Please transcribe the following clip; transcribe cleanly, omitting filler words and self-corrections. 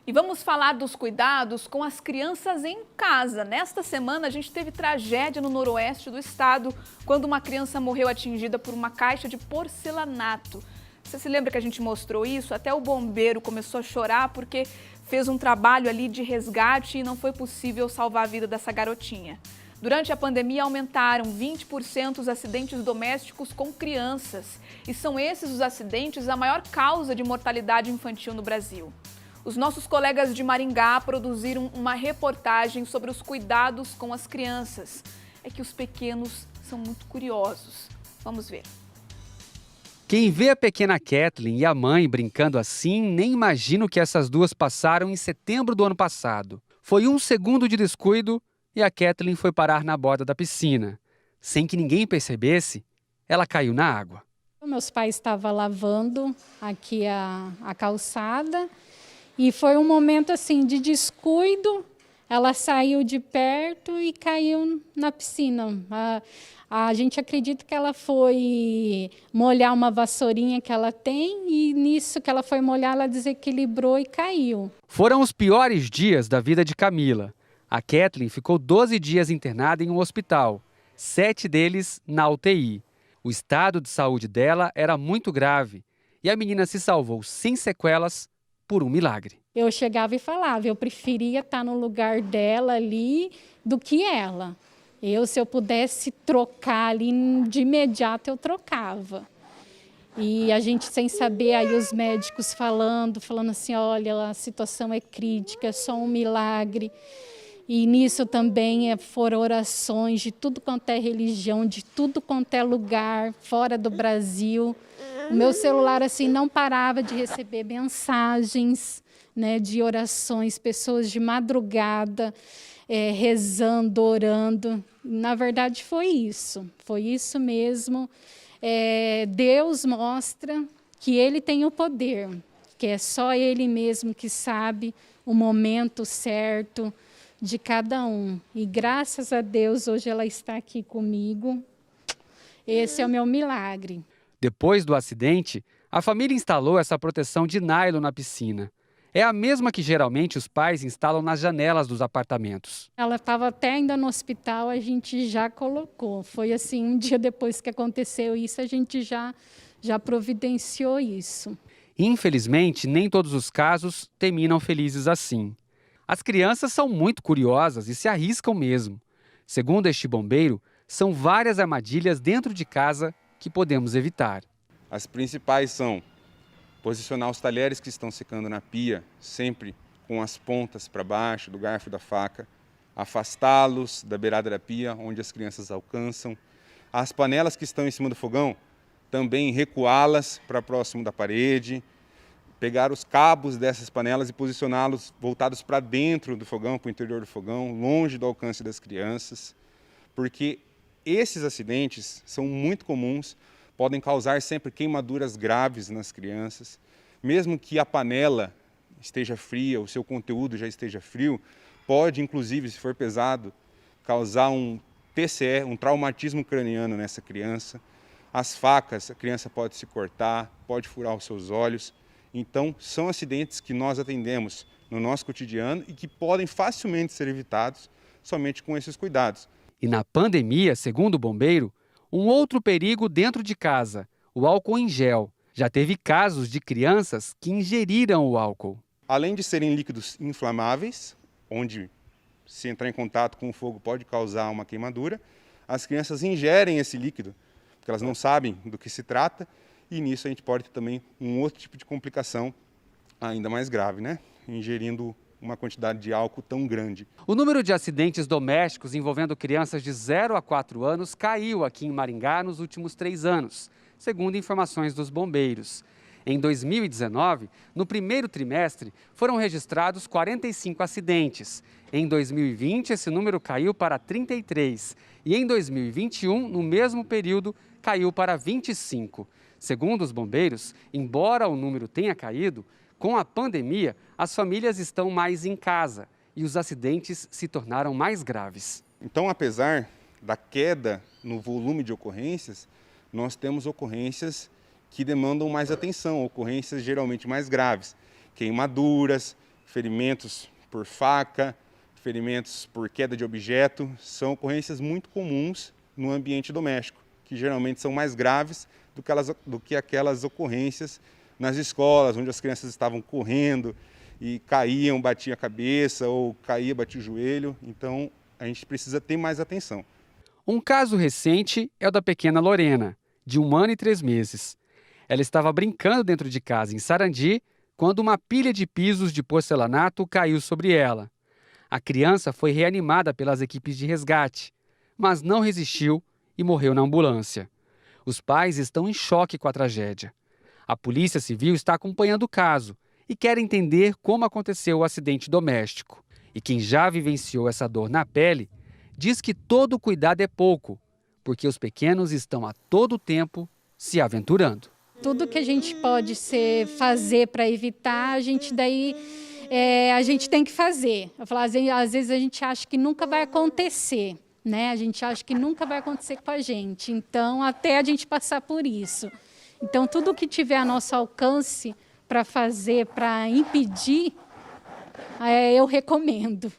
E vamos falar dos cuidados com as crianças em casa. Nesta semana, a gente teve tragédia no noroeste do estado, quando uma criança morreu atingida por uma caixa de porcelanato. Você se lembra que a gente mostrou isso? Até o bombeiro começou a chorar porque fez um trabalho ali de resgate e não foi possível salvar a vida dessa garotinha. Durante a pandemia, aumentaram 20% os acidentes domésticos com crianças. E são esses os acidentes a maior causa de mortalidade infantil no Brasil. Os nossos colegas de Maringá produziram uma reportagem sobre os cuidados com as crianças. É que os pequenos são muito curiosos. Vamos ver. Quem vê a pequena Kathleen e a mãe brincando assim, nem imagina o que essas duas passaram em setembro do ano passado. Foi um segundo de descuido e a Kathleen foi parar na borda da piscina. Sem que ninguém percebesse, ela caiu na água. Meus pais estavam lavando aqui a calçada e foi um momento assim de descuido. Ela saiu de perto e caiu na piscina. A gente acredita que ela foi molhar uma vassourinha que ela tem e nisso que ela foi molhar, ela desequilibrou e caiu. Foram os piores dias da vida de Camila. A Kathleen ficou 12 dias internada em um hospital, 7 deles na UTI. O estado de saúde dela era muito grave e a menina se salvou sem sequelas por um milagre. Eu chegava e falava, eu preferia estar no lugar dela ali do que ela. Se eu pudesse trocar ali, de imediato eu trocava. E a gente sem saber, aí os médicos falando assim, olha, a situação é crítica, é só um milagre. E nisso também foram orações de tudo quanto é religião, de tudo quanto é lugar fora do Brasil. O meu celular assim não parava de receber mensagens, né, de orações, pessoas de madrugada rezando, orando. Na verdade foi isso mesmo. Deus mostra que Ele tem o poder, que é só Ele mesmo que sabe o momento certo de cada um. E graças a Deus hoje ela está aqui comigo. Esse é o meu milagre. Depois do acidente, a família instalou essa proteção de nylon na piscina. É a mesma que geralmente os pais instalam nas janelas dos apartamentos. Ela estava até ainda no hospital, a gente já colocou. Foi assim, um dia depois que aconteceu isso, a gente já providenciou isso. Infelizmente, nem todos os casos terminam felizes assim. As crianças são muito curiosas e se arriscam mesmo. Segundo este bombeiro, são várias armadilhas dentro de casa que podemos evitar. As principais são posicionar os talheres que estão secando na pia, sempre com as pontas para baixo do garfo e da faca, afastá-los da beirada da pia, onde as crianças alcançam. As panelas que estão em cima do fogão, também recuá-las para próximo da parede, pegar os cabos dessas panelas e posicioná-los voltados para dentro do fogão, para o interior do fogão, longe do alcance das crianças, porque esses acidentes são muito comuns, podem causar sempre queimaduras graves nas crianças. Mesmo que a panela esteja fria, o seu conteúdo já esteja frio, pode, inclusive, se for pesado, causar um TCE, um traumatismo craniano nessa criança. As facas, a criança pode se cortar, pode furar os seus olhos. Então, são acidentes que nós atendemos no nosso cotidiano e que podem facilmente ser evitados somente com esses cuidados. E na pandemia, segundo o bombeiro, um outro perigo dentro de casa, o álcool em gel. Já teve casos de crianças que ingeriram o álcool. Além de serem líquidos inflamáveis, onde se entrar em contato com o fogo pode causar uma queimadura, as crianças ingerem esse líquido, porque elas não sabem do que se trata, e nisso a gente pode ter também um outro tipo de complicação ainda mais grave, né? Ingerindo uma quantidade de álcool tão grande. O número de acidentes domésticos envolvendo crianças de 0 a 4 anos caiu aqui em Maringá nos últimos 3 anos, segundo informações dos bombeiros. Em 2019, no primeiro trimestre, foram registrados 45 acidentes. Em 2020, esse número caiu para 33. E em 2021, no mesmo período, caiu para 25. Segundo os bombeiros, embora o número tenha caído, com a pandemia, as famílias estão mais em casa e os acidentes se tornaram mais graves. Então, apesar da queda no volume de ocorrências, nós temos ocorrências que demandam mais atenção, ocorrências geralmente mais graves, queimaduras, ferimentos por faca, ferimentos por queda de objeto, são ocorrências muito comuns no ambiente doméstico, que geralmente são mais graves do que aquelas ocorrências nas escolas, onde as crianças estavam correndo e caíam, batiam a cabeça ou caía, batia o joelho. Então, a gente precisa ter mais atenção. Um caso recente é o da pequena Lorena, de 1 ano e 3 meses. Ela estava brincando dentro de casa, em Sarandi, quando uma pilha de pisos de porcelanato caiu sobre ela. A criança foi reanimada pelas equipes de resgate, mas não resistiu e morreu na ambulância. Os pais estão em choque com a tragédia. A Polícia Civil está acompanhando o caso e quer entender como aconteceu o acidente doméstico. E quem já vivenciou essa dor na pele diz que todo cuidado é pouco, porque os pequenos estão a todo tempo se aventurando. Tudo que a gente pode fazer para evitar, a gente tem que fazer. Eu falo, às vezes a gente acha que nunca vai acontecer, né? A gente acha que nunca vai acontecer com a gente. Então, até a gente passar por isso. Então, tudo que tiver a nosso alcance para fazer, para impedir, eu recomendo.